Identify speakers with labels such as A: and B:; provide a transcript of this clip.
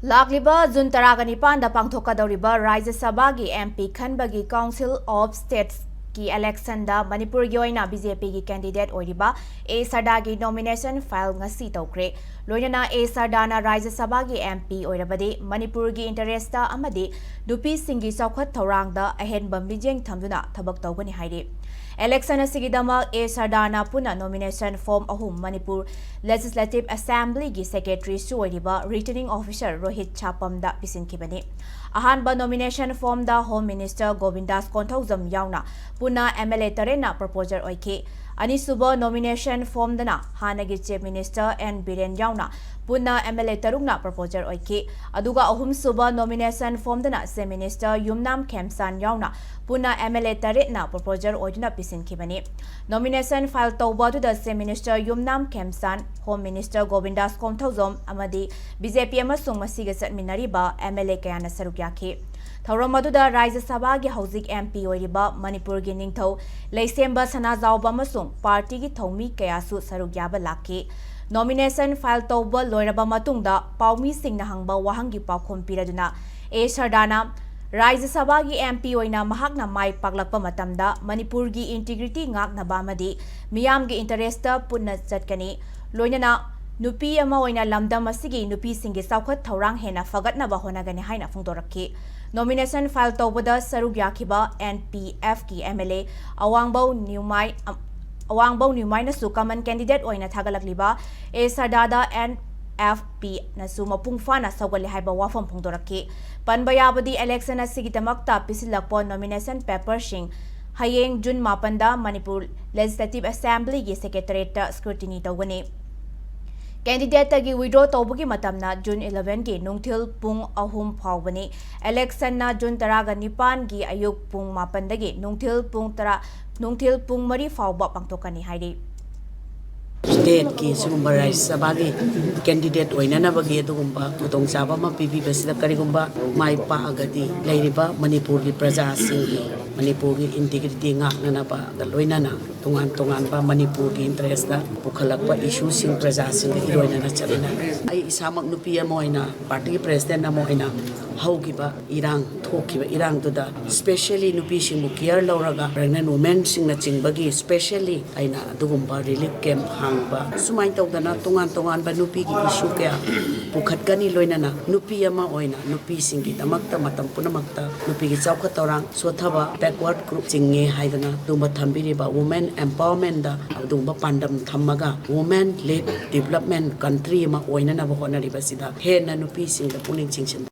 A: Lagliba Jun Taraganipan Pangthokadoriba Rajya Sabha gi MP Khanbagi Council of States ki election da Manipur gi oina BJP gi candidate oiriba Sarda gi nomination file ngasi tawkre loinana Sarda na Rajya Sabha gi MP oirabadi Manipur gi interest da amadi dupi singi chawkhat thorang da ahenba mijeng thamduna thabak tawgani hairi election asigidama Sarda na puna nomination form ahum Manipur Legislative Assembly gi secretary su oiriba returning officer Rohit Chapam da pisinkibani ahanba nomination form da Home Minister Govindas Konthaujam yauna puna MLA tarena proposer oike anisuba nomination form dana hanagi Chief Minister N Biren yauna puna MLA tarungna proposer oike aduga ahum suba nomination form dana Se Minister Yumnam Khemsan yauna puna MLA taretna proposer oiduna pisinkibani nomination file tawba to the Se Minister Yumnam Khemsan Home Minister Govindas Konthaujam amadi BJP amasung masiga satminariba MLA kayana sarukyaki Thauramadu Rajya Sabha gi Hauzik MP oiriba Manipur gi ningthau Leisemba Sanajauba amasung party gi thomi kayasu sarukyaba laki nomination file tawba loiraba matungda paumi singna hangba wahangi paukhom piraduna Sardana Rajya Sabha gi MP oina mahakna mai paklakpa matamda Manipur gi integrity ngaknaba amadi miyam gi interest ta punna chatkani loinana nupi ama oina lamdam asigi nupi singi saukhat thorang hena fagatnaba honagani haina phongdorakki nomination file tawbada sarugyakiba NPF ki MLA Awangbau Newmai nasu common candidate oina thagalakliba Sardada NFP nasu mapung fana sawgali haiba wafam phongdorakki panbayabadi election asigidamakta pisilakpo nomination paper sing hayeng June 8 da Manipur Legislative Assembly gi secretariat scrutiny tawgani candidate tagi withdraw tawbugi matamna June 11 gi nungthil pung ahum phawbani election na June 19 gi ayuk pung 8 dagi nungthil pung 3 phawba pangtokani hairi
B: State ki sumba Rajya Sabha gi candidate oinana bagi adugumba utong saba ma pipi basida karigumba mai pa agadi leiriba Manipur gi praja sing Manipur gi integrity ngakna ba galoinana tungan ba Manipur gi interest da pukhalakpa issue sing praja sing iroinana chalina ai isamak nupi amoina party gi president amoina haugiba irang thokiba irang da especially nupi sing bu care lauraga pregnant women sing na chingbagi especially aina adugumba relief camp hangba sumai tawdana tungan ba nupi gi issue kya pukhatkani loinana nupi ama oina nupi sing gi tamakta matam punamakta nupi gi chawkha torang sothaba backward group chinge haidana dumba thambiriba women empowerment da dumba pandam thammaga women led development country ma oina na ba honari basida he na nupi sing da puning chingchen